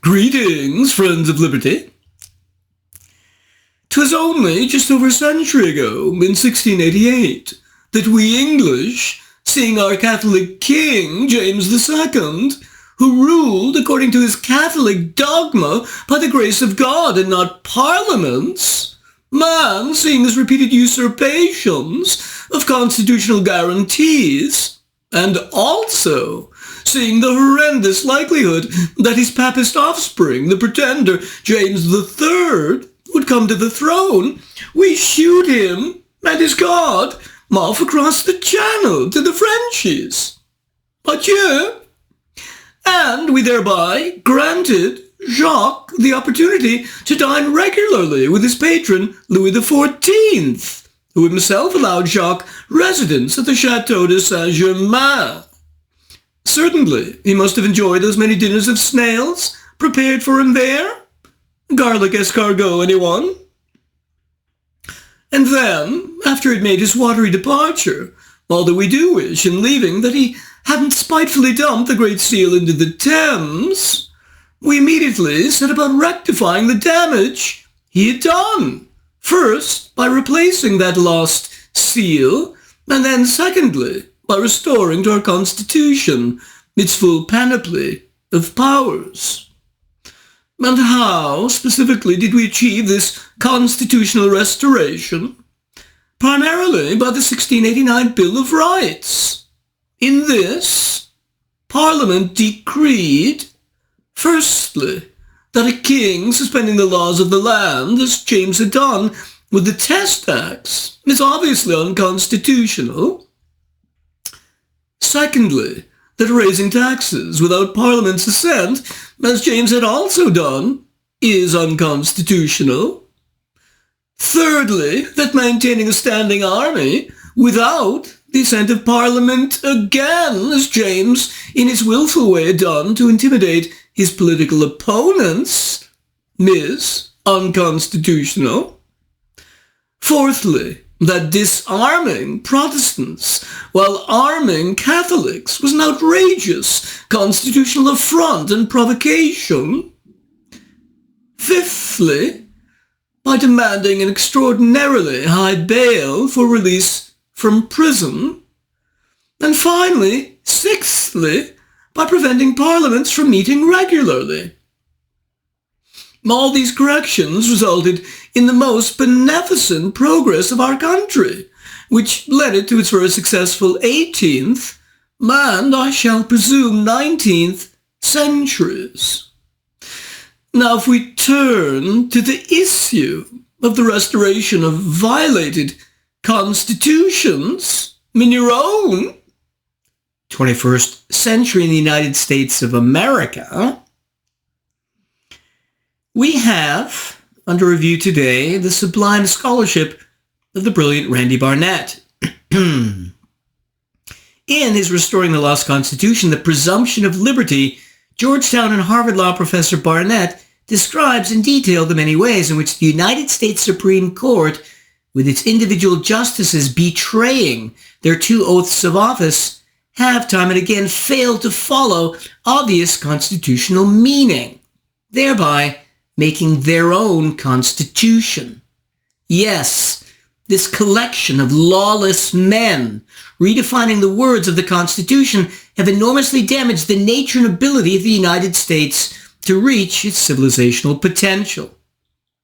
Greetings, friends of liberty. 'Twas only just over a century ago, in 1688, that we English, seeing our Catholic King, James II, who ruled according to his Catholic dogma by the grace of God and not parliaments, man, seeing his repeated usurpations of constitutional guarantees, and also seeing the horrendous likelihood that his papist offspring, the pretender James III, would come to the throne, we shoot him and his God off across the channel to the Frenchies. Adieu. And we thereby granted Jacques the opportunity to dine regularly with his patron Louis XIV, who himself allowed Jacques residence at the Château de Saint-Germain. Certainly, he must have enjoyed those many dinners of snails prepared for him there. Garlic escargot, anyone? And then, after he'd made his watery departure, although we do wish in leaving that he hadn't spitefully dumped the Great Seal into the Thames, we immediately set about rectifying the damage he had done. First, by replacing that lost seal, and then secondly, by restoring to our Constitution its full panoply of powers. And how, specifically, did we achieve this constitutional restoration? Primarily by the 1689 Bill of Rights. In this, Parliament decreed, firstly, that a king suspending the laws of the land, as James had done with the Test Acts, is obviously unconstitutional. Secondly, that raising taxes without Parliament's assent, as James had also done, is unconstitutional. Thirdly, that maintaining a standing army without the assent of Parliament, again, as James in his wilful way had done to intimidate his political opponents, is unconstitutional. Fourthly, that disarming Protestants while arming Catholics was an outrageous constitutional affront and provocation. Fifthly, by demanding an extraordinarily high bail for release from prison. And finally, sixthly, by preventing parliaments from meeting regularly. All these corrections resulted in the most beneficent progress of our country, which led it to its very successful 18th, and I shall presume 19th centuries. Now, if we turn to the issue of the restoration of violated constitutions, in your own 21st century in the United States of America, we have, under review today, the sublime scholarship of the brilliant Randy Barnett. In his Restoring the Lost Constitution, the Presumption of Liberty, Georgetown and Harvard Law professor Barnett describes in detail the many ways in which the United States Supreme Court, with its individual justices betraying their two oaths of office, have time and again failed to follow obvious constitutional meaning, thereby making their own constitution. Yes, this collection of lawless men, redefining the words of the Constitution, have enormously damaged the nature and ability of the United States to reach its civilizational potential.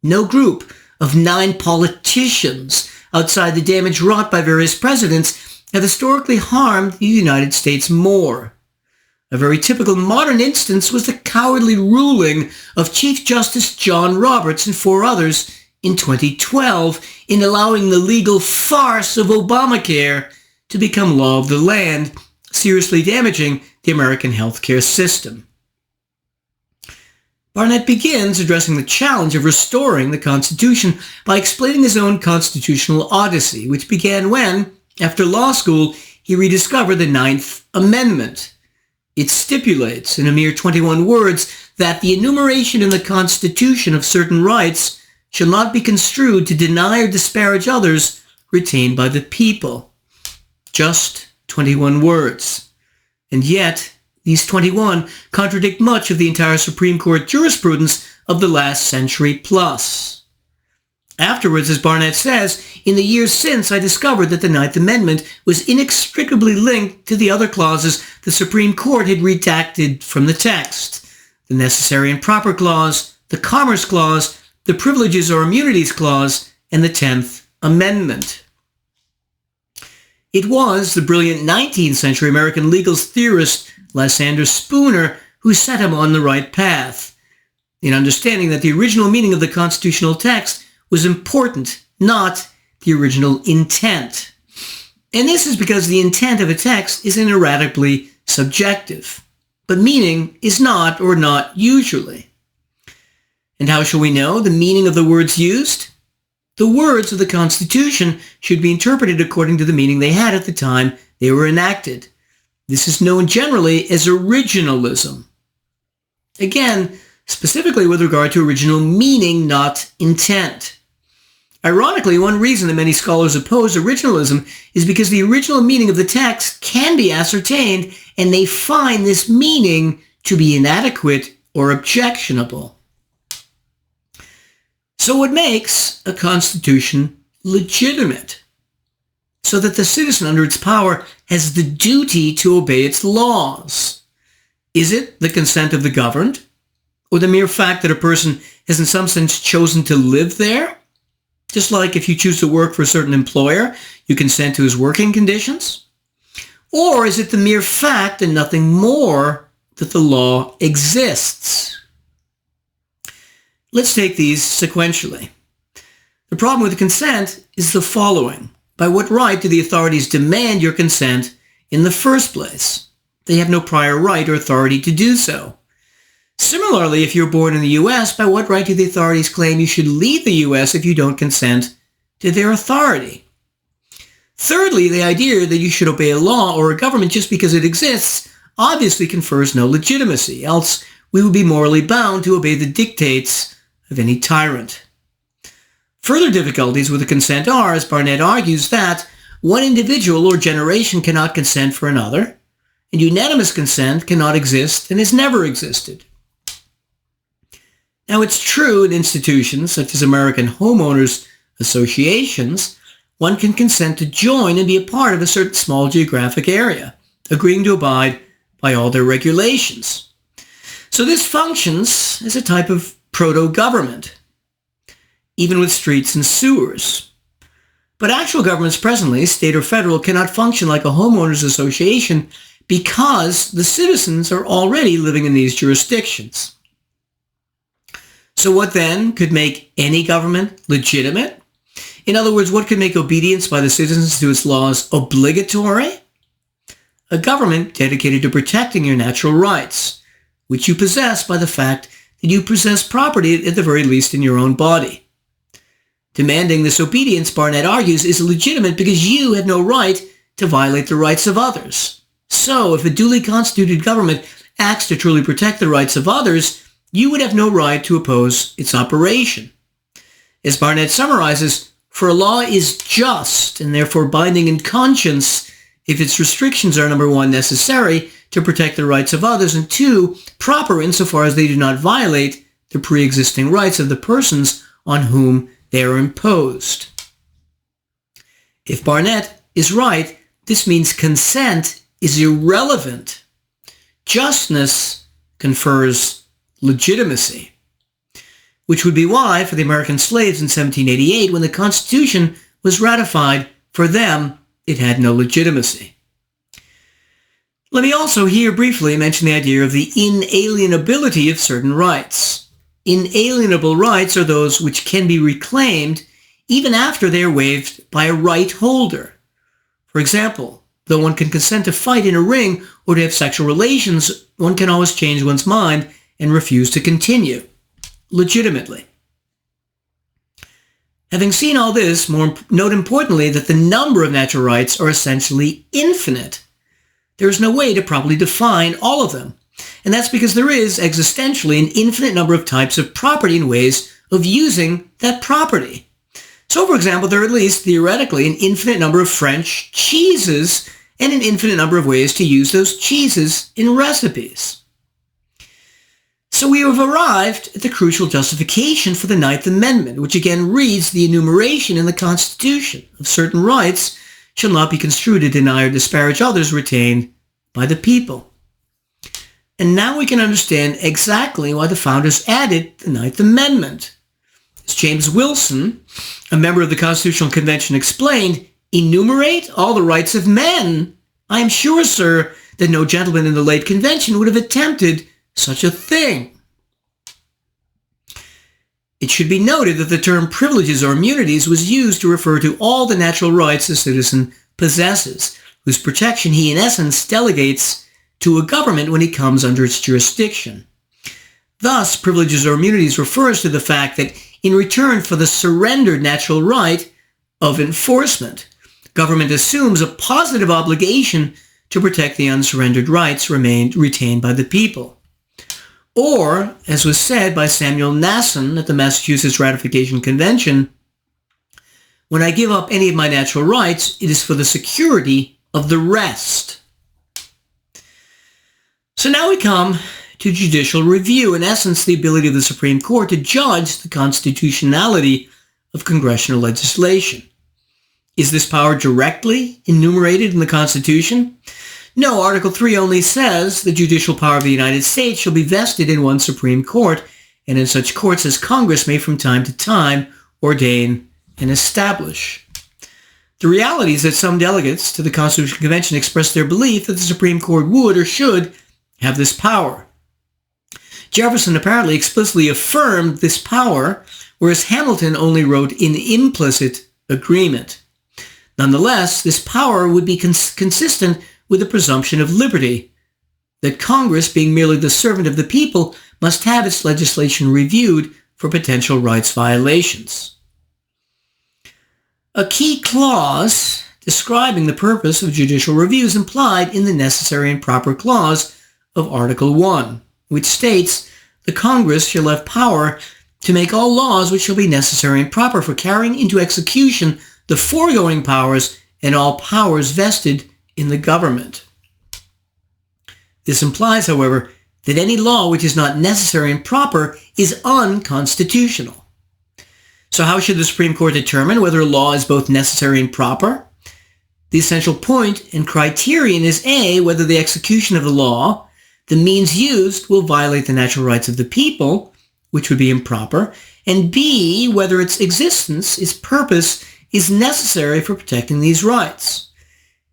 No group of 9 politicians outside the damage wrought by various presidents have historically harmed the United States more. A very typical modern instance was the cowardly ruling of Chief Justice John Roberts and 4 others in 2012 in allowing the legal farce of Obamacare to become law of the land, seriously damaging the American healthcare system. Barnett begins addressing the challenge of restoring the Constitution by explaining his own constitutional odyssey, which began when, after law school, he rediscovered the 9th Amendment. It stipulates, in a mere 21 words, that the enumeration in the Constitution of certain rights shall not be construed to deny or disparage others retained by the people. Just 21 words. And yet, These 21 contradict much of the entire Supreme Court jurisprudence of the last century plus. Afterwards, as Barnett says, in the years since, I discovered that the Ninth Amendment was inextricably linked to the other clauses the Supreme Court had redacted from the text: the Necessary and Proper Clause, the Commerce Clause, the Privileges or Immunities Clause, and the 10th Amendment. It was the brilliant 19th century American legal theorist Lysander Spooner who set him on the right path, in understanding that the original meaning of the constitutional text was important, not the original intent. And this is because the intent of a text is ineradicably subjective, but meaning is not, or not usually. And how shall we know the meaning of the words used? The words of the Constitution should be interpreted according to the meaning they had at the time they were enacted. This is known generally as originalism. Again, specifically with regard to original meaning, not intent. Ironically, one reason that many scholars oppose originalism is because the original meaning of the text can be ascertained, and they find this meaning to be inadequate or objectionable. So what makes a constitution legitimate? So that the citizen under its power has the duty to obey its laws. Is it the consent of the governed, or the mere fact that a person has in some sense chosen to live there? Just like if you choose to work for a certain employer, you consent to his working conditions? Or is it the mere fact and nothing more that the law exists? Let's take these sequentially. The problem with consent is the following. By what right do the authorities demand your consent in the first place? They have no prior right or authority to do so. Similarly, if you're born in the U.S., by what right do the authorities claim you should leave the U.S. if you don't consent to their authority? Thirdly, the idea that you should obey a law or a government just because it exists obviously confers no legitimacy, else we would be morally bound to obey the dictates of any tyrant. Further difficulties with the consent are, as Barnett argues, that one individual or generation cannot consent for another, and unanimous consent cannot exist and has never existed. Now, it's true in institutions such as American homeowners associations, one can consent to join and be a part of a certain small geographic area, agreeing to abide by all their regulations. So this functions as a type of proto-government, even with streets and sewers. But actual governments presently, state or federal, cannot function like a homeowners association because the citizens are already living in these jurisdictions. So what then could make any government legitimate? In other words, what could make obedience by the citizens to its laws obligatory? A government dedicated to protecting your natural rights, which you possess by the fact that you possess property at the very least in your own body. Demanding this obedience, Barnett argues, is legitimate because you have no right to violate the rights of others. So, if a duly constituted government acts to truly protect the rights of others, you would have no right to oppose its operation. As Barnett summarizes, for a law is just and therefore binding in conscience if its restrictions are, number one, necessary to protect the rights of others, and two, proper insofar as they do not violate the pre-existing rights of the persons on whom they are imposed. If Barnett is right, this means consent is irrelevant. Justness confers legitimacy, which would be why, for the American slaves in 1788, when the Constitution was ratified, for them, it had no legitimacy. Let me also here briefly mention the idea of the inalienability of certain rights. Inalienable rights are those which can be reclaimed even after they are waived by a right holder. For example, though one can consent to fight in a ring or to have sexual relations, one can always change one's mind and refuse to continue legitimately. Having seen all this, note importantly that the number of natural rights are essentially infinite. There is no way to properly define all of them. And that's because there is, existentially, an infinite number of types of property and ways of using that property. So, for example, there are at least, theoretically, an infinite number of French cheeses and an infinite number of ways to use those cheeses in recipes. So we have arrived at the crucial justification for the Ninth Amendment, which again reads the enumeration in the Constitution of certain rights shall not be construed to deny or disparage others retained by the people. And now we can understand exactly why the founders added the Ninth Amendment. As James Wilson, a member of the Constitutional Convention, explained, "Enumerate all the rights of men. I am sure, sir, that no gentleman in the late convention would have attempted such a thing." It should be noted that the term privileges or immunities was used to refer to all the natural rights a citizen possesses, whose protection he in essence delegates to a government when he comes under its jurisdiction. Thus, privileges or immunities refers to the fact that in return for the surrendered natural right of enforcement, government assumes a positive obligation to protect the unsurrendered rights retained by the people. Or, as was said by Samuel Nasson at the Massachusetts Ratification Convention, "When I give up any of my natural rights, it is for the security of the rest." So now we come to judicial review, in essence, the ability of the Supreme Court to judge the constitutionality of congressional legislation. Is this power directly enumerated in the Constitution? No, Article 3 only says the judicial power of the United States shall be vested in one Supreme Court, and in such courts as Congress may from time to time ordain and establish. The reality is that some delegates to the Constitutional Convention expressed their belief that the Supreme Court would or should have this power. Jefferson apparently explicitly affirmed this power, whereas Hamilton only wrote in implicit agreement. Nonetheless, this power would be consistent with the presumption of liberty, that Congress, being merely the servant of the people, must have its legislation reviewed for potential rights violations. A key clause describing the purpose of judicial review is implied in the necessary and proper clause of Article 1, which states, "The Congress shall have power to make all laws which shall be necessary and proper for carrying into execution the foregoing powers and all powers vested in the government." This implies, however, that any law which is not necessary and proper is unconstitutional. So how should the Supreme Court determine whether a law is both necessary and proper? The essential point and criterion is A, whether the execution of the law, the means used, will violate the natural rights of the people, which would be improper, and B, whether its existence, its purpose, is necessary for protecting these rights.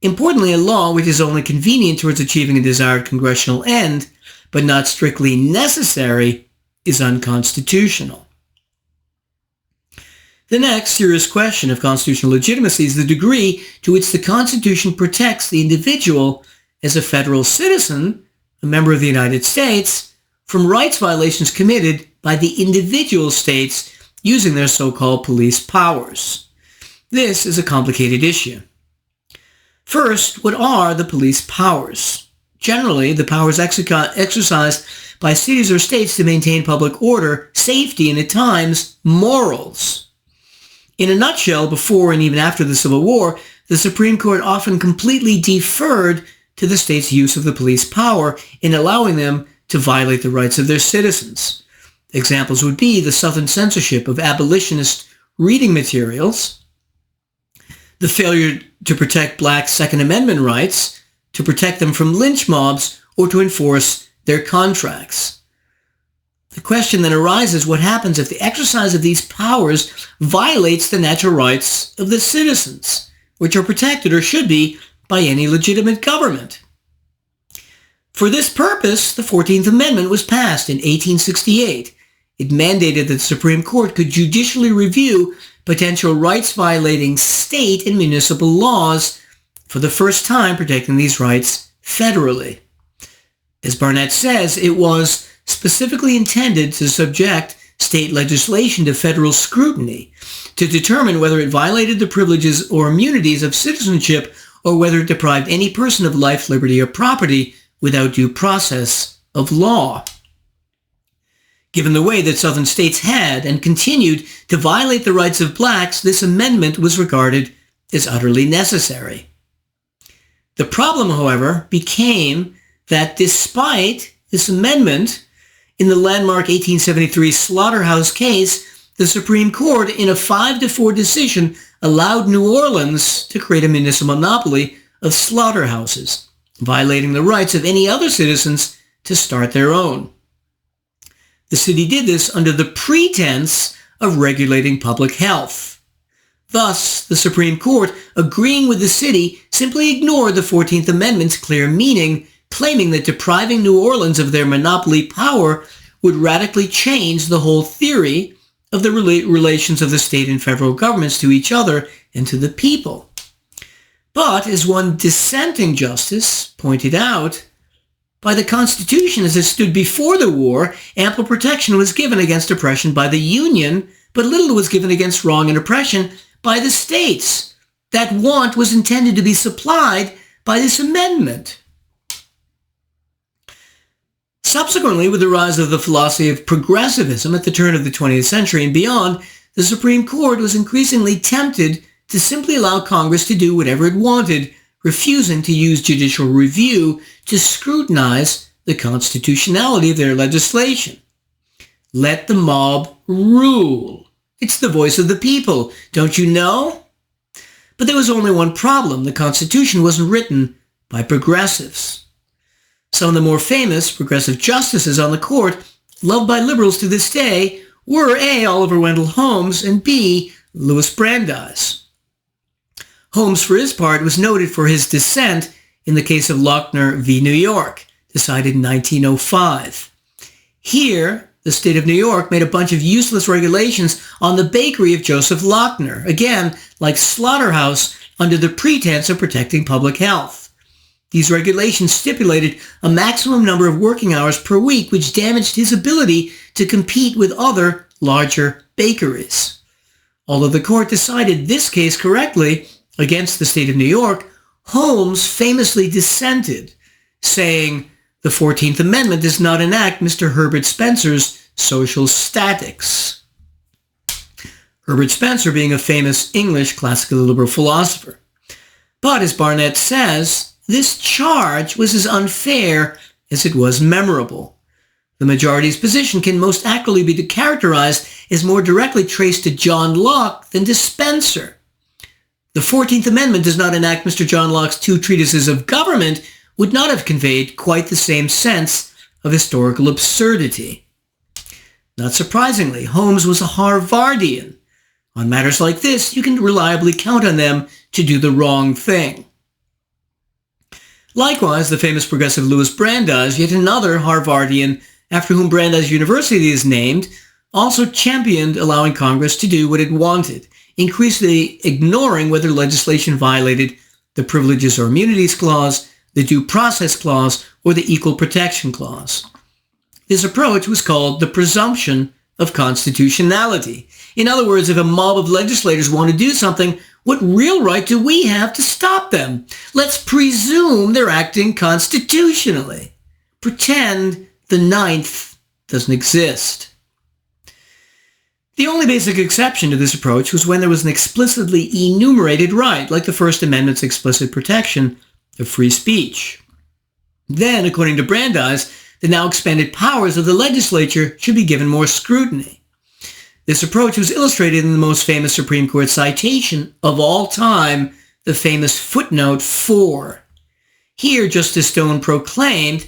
Importantly, a law which is only convenient towards achieving a desired congressional end, but not strictly necessary, is unconstitutional. The next serious question of constitutional legitimacy is the degree to which the Constitution protects the individual as a federal citizen, a member of the United States, from rights violations committed by the individual states using their so-called police powers. This is a complicated issue. First, what are the police powers? Generally, the powers exercised by cities or states to maintain public order, safety, and at times, morals. In a nutshell, before and even after the Civil War, the Supreme Court often completely deferred to the state's use of the police power in allowing them to violate the rights of their citizens. Examples would be the Southern censorship of abolitionist reading materials, the failure to protect black Second Amendment rights, to protect them from lynch mobs, or to enforce their contracts. The question then arises, what happens if the exercise of these powers violates the natural rights of the citizens, which are protected or should be by any legitimate government? For this purpose, the 14th Amendment was passed in 1868. It mandated that the Supreme Court could judicially review potential rights-violating state and municipal laws, for the first time protecting these rights federally. As Barnett says, it was specifically intended to subject state legislation to federal scrutiny to determine whether it violated the privileges or immunities of citizenship or whether it deprived any person of life, liberty, or property without due process of law. Given the way that Southern states had and continued to violate the rights of blacks, this amendment was regarded as utterly necessary. The problem, however, became that despite this amendment, in the landmark 1873 Slaughterhouse case, the Supreme Court, in a 5-4 decision, allowed New Orleans to create a municipal monopoly of slaughterhouses, violating the rights of any other citizens to start their own. The city did this under the pretense of regulating public health. Thus, the Supreme Court, agreeing with the city, simply ignored the 14th Amendment's clear meaning, claiming that depriving New Orleans of their monopoly power would radically change the whole theory of the relations of the state and federal governments to each other and to the people. But, as one dissenting justice pointed out, by the Constitution as it stood before the war, ample protection was given against oppression by the Union, but little was given against wrong and oppression by the states. That want was intended to be supplied by this amendment. Subsequently, with the rise of the philosophy of progressivism at the turn of the 20th century and beyond, the Supreme Court was increasingly tempted to simply allow Congress to do whatever it wanted, refusing to use judicial review to scrutinize the constitutionality of their legislation. Let the mob rule. It's the voice of the people, don't you know? But there was only one problem. The Constitution wasn't written by progressives. Some of the more famous progressive justices on the court, loved by liberals to this day, were A. Oliver Wendell Holmes and B. Louis Brandeis. Holmes, for his part, was noted for his dissent in the case of Lochner v. New York, decided in 1905. Here, the state of New York made a bunch of useless regulations on the bakery of Joseph Lochner, again, like Slaughterhouse, under the pretense of protecting public health. These regulations stipulated a maximum number of working hours per week, which damaged his ability to compete with other, larger bakeries. Although the court decided this case correctly against the state of New York, Holmes famously dissented, saying, "The 14th Amendment does not enact Mr. Herbert Spencer's social statics." Herbert Spencer being a famous English classical liberal philosopher. But, as Barnett says, this charge was as unfair as it was memorable. The majority's position can most accurately be characterized as more directly traced to John Locke than to Spencer. The 14th Amendment does not enact Mr. John Locke's two treatises of government would not have conveyed quite the same sense of historical absurdity. Not surprisingly, Holmes was a Harvardian. On matters like this, you can reliably count on them to do the wrong thing. Likewise, the famous progressive Louis Brandeis, yet another Harvardian after whom Brandeis University is named, also championed allowing Congress to do what it wanted, increasingly ignoring whether legislation violated the Privileges or Immunities Clause, the Due Process Clause, or the Equal Protection Clause. This approach was called the Presumption of Constitutionality. In other words, if a mob of legislators want to do something, what real right do we have to stop them? Let's presume they're acting constitutionally. Pretend the ninth doesn't exist. The only basic exception to this approach was when there was an explicitly enumerated right, like the First Amendment's explicit protection of free speech. Then, according to Brandeis, the now expanded powers of the legislature should be given more scrutiny. This approach was illustrated in the most famous Supreme Court citation of all time, the famous footnote 4. Here, Justice Stone proclaimed,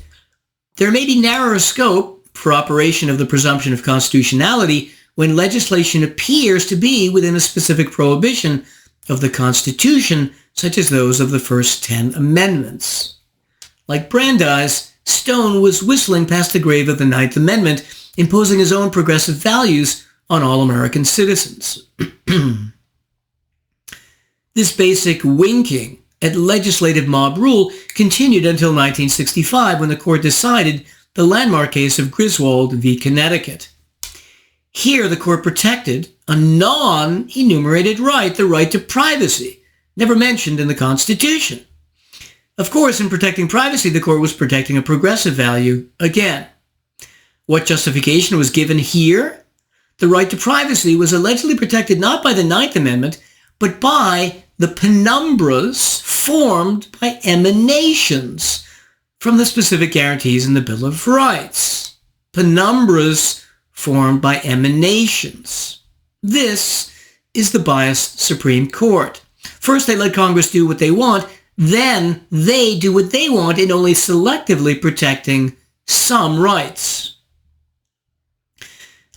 "There may be narrower scope for operation of the presumption of constitutionality when legislation appears to be within a specific prohibition of the Constitution, such as those of the first 10 amendments." Like Brandeis, Stone was whistling past the grave of the Ninth Amendment, imposing his own progressive values on all American citizens. This basic winking at legislative mob rule continued until 1965, when the court decided the landmark case of Griswold v. Connecticut. Here, the court protected a non-enumerated right, the right to privacy, never mentioned in the Constitution. Of course, in protecting privacy, the court was protecting a progressive value again. What justification was given here? The right to privacy was allegedly protected not by the Ninth Amendment, but by the penumbras formed by emanations from the specific guarantees in the Bill of Rights. Penumbras formed by emanations. This is the biased Supreme Court. First, they let Congress do what they want. Then they do what they want in only selectively protecting some rights.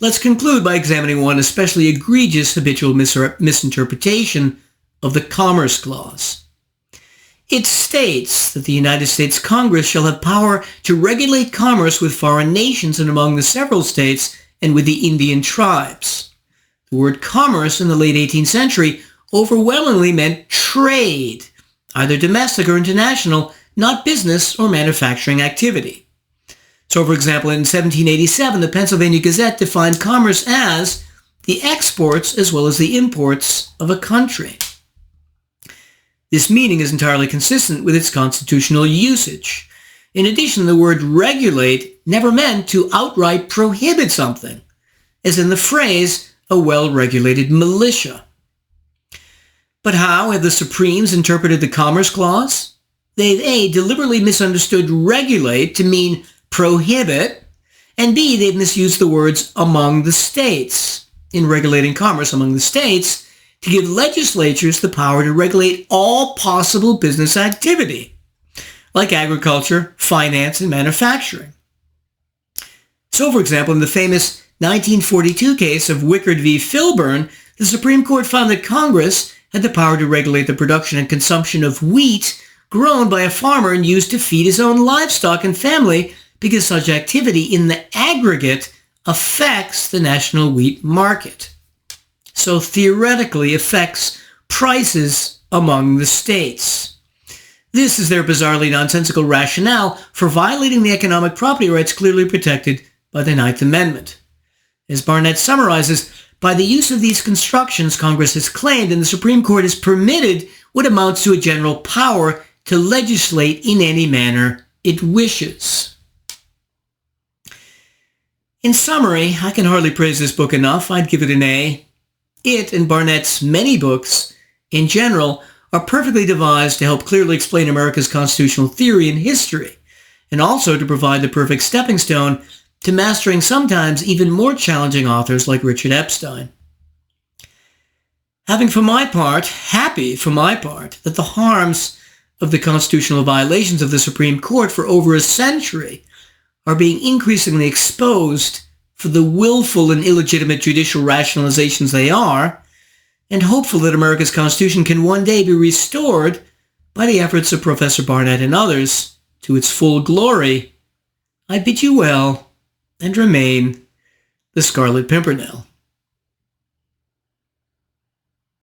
Let's conclude by examining one especially egregious habitual misinterpretation of the Commerce Clause. It states that the United States Congress shall have power to regulate commerce with foreign nations and among the several states and with the Indian tribes. The word commerce in the late 18th century overwhelmingly meant trade, either domestic or international, not business or manufacturing activity. So, for example, in 1787, the Pennsylvania Gazette defined commerce as the exports as well as the imports of a country. This meaning is entirely consistent with its constitutional usage. In addition, the word regulate never meant to outright prohibit something, as in the phrase, a well-regulated militia. But how have the Supremes interpreted the Commerce Clause? They've A, deliberately misunderstood regulate to mean prohibit, and B, they've misused the words among the states in regulating commerce among the states to give legislatures the power to regulate all possible business activity, like agriculture, finance, and manufacturing. So, for example, in the famous 1942 case of Wickard v. Filburn, the Supreme Court found that Congress had the power to regulate the production and consumption of wheat grown by a farmer and used to feed his own livestock and family because such activity in the aggregate affects the national wheat market. So theoretically affects prices among the states. This is their bizarrely nonsensical rationale for violating the economic property rights clearly protected by the Ninth Amendment. As Barnett summarizes, by the use of these constructions, Congress has claimed and the Supreme Court has permitted what amounts to a general power to legislate in any manner it wishes. In summary, I can hardly praise this book enough. I'd give it an A. It and Barnett's many books, in general, are perfectly devised to help clearly explain America's constitutional theory and history, and also to provide the perfect stepping stone to mastering sometimes even more challenging authors like Richard Epstein. Happy for my part, that the harms of the constitutional violations of the Supreme Court for over a century are being increasingly exposed for the willful and illegitimate judicial rationalizations they are, and hopeful that America's Constitution can one day be restored by the efforts of Professor Barnett and others to its full glory. I bid you well, and remain the Scarlet Pimpernel.